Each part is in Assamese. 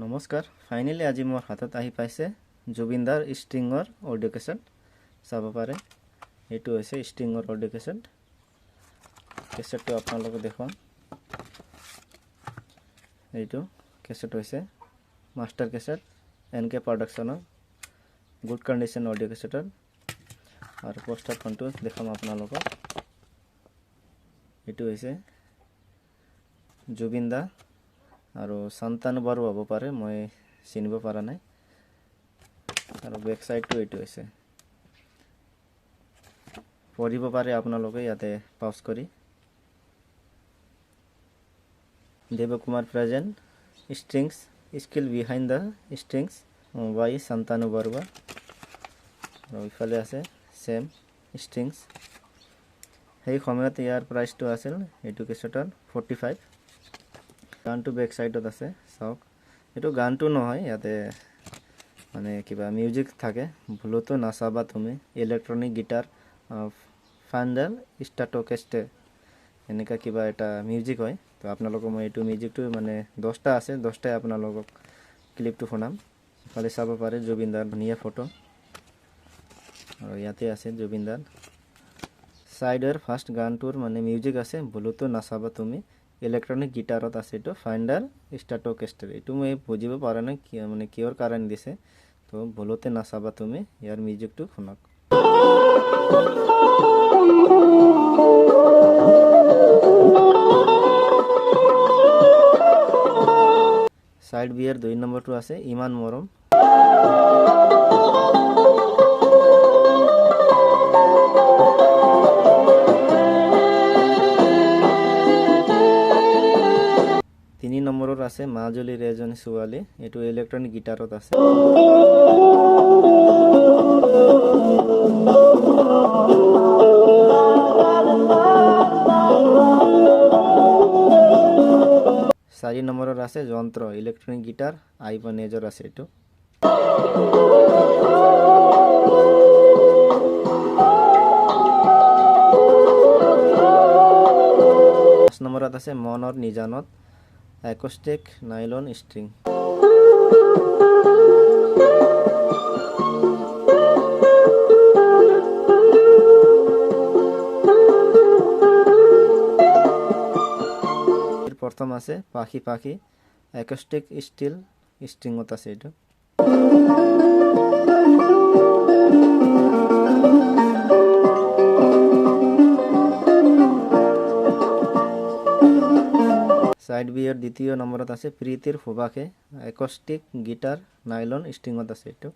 নমস্কাৰ ফাইনেলি আজি মোৰ হাতত আহি পাইছে জুবিনদাৰ ষ্ট্ৰিঙৰ অডিঅ' কেছেট চাব পাৰে এইটো হৈছে ষ্ট্ৰিঙৰ অডিঅ' কেছেটটো আপোনালোকে দেখুৱাম এইটো কেছেট হৈছে মাষ্টাৰ কেছেট এনকে প্ৰডাকশ্যনৰ গুড কণ্ডিশ্যন অডিঅ' কেছেটৰ আৰু পোষ্টাৰখনটো দেখাম আপোনালোকক এইটো হৈছে জুবিনদা আৰু সন্তান বাৰো হ'ব পাৰে মই চিনিব পৰা নাই আৰু বেক সাইডটো এইটো হৈছে পঢ়িব পাৰে আপোনালোকে ইয়াতে পাউজ কৰি Debkumar present strings skill behind the strings by Santan Barua আৰু ইফালে আছে সেম স্ট্ৰিংস সেই সময়ত ইয়াৰ প্ৰাইচটো আছিল এইটো কেছেটৰ 45 গানটো বেক সাইডত আছে চাওক এটো গানটো নহয় ইয়াতে মানে কিবা মিউজিক থাকে ভুলতো নাচাবা তুমি ইলেক্ট্ৰনিক গিটাৰ ফান্ডাল স্ট্ৰাটোকেষ্টে এনেকা কিবা এটা মিউজিক হয় তো আপোনালোকক মই এইটো মিউজিকটো মানে 10টা আছে 10টাই আপোনালোকক ক্লিপটো শুনাম খালি চাব পাৰে জুবিনদাৰ ধুনীয়া ফটো আৰু ইয়াতে আছে জুবিনদাৰ সাইডৰ ফাৰ্স্ট গানটোৰ মানে মিউজিক আছে ভুলতো নাচাবা তুমি ইলেক্ট্ৰনিক গিটাৰত আছে এটো ফাইন্ডাৰ স্ট্ৰাটোকেষ্টে এটো মই বুজিব পৰা নাই কি মানে কিহৰ কাৰণ দিছে তো ভুলতে নাচাবা তুমি ইয়াৰ মিউজিকটো শুনক সাইড বিয়াৰ 2 নম্বৰটো আছে ইমান মৰম নম্বৰৰ আছে মাজুলী ৰেজনী সুৱালি এটো ইলেক্ট্ৰনিক গিটাৰত আছে চাৰি নম্বৰৰ আছে যন্ত্ৰ ইলেক্ট্ৰনিক গিটাৰ আইবনেজৰ আছে এটো 5 নম্বৰত আছে মনৰ নিজানত acoustic nylon string প্রথম আছে পাখি পাখি acoustic steel stringত আছে এটা 2 বিয়ার দ্বিতীয় নম্বরত আছে প্রীতির ফুবাকে অ্যাকোস্টিক গিটার নাইলন স্ট্রিংত আছে এটো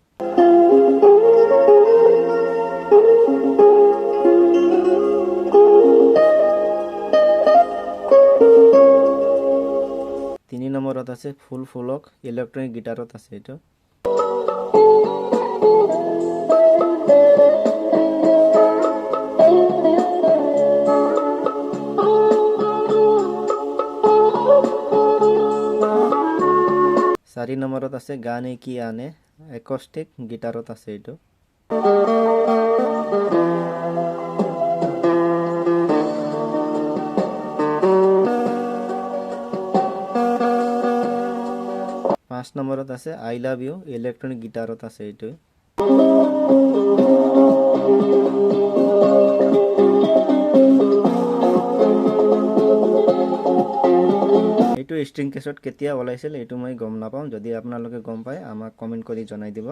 3 নম্বরত আছে ফুল ফুলক ইলেক্ট্রনিক গিটারত আছে এটো 4 নম্বৰত আছে গানে কি আনে অ্যাকোস্টিক গিটাৰত আছে এটো 5 নম্বৰত আছে আই লাভ ইউ ইলেক্ট্ৰনিক গিটাৰত আছে এটো এইটো ষ্ট্ৰিং কেছত কেতিয়া ওলাইছিল এইটো মই গম নাপাম যদি আপোনালোকে গম পায় আমাক কমেন্ট কৰি জনাই দিব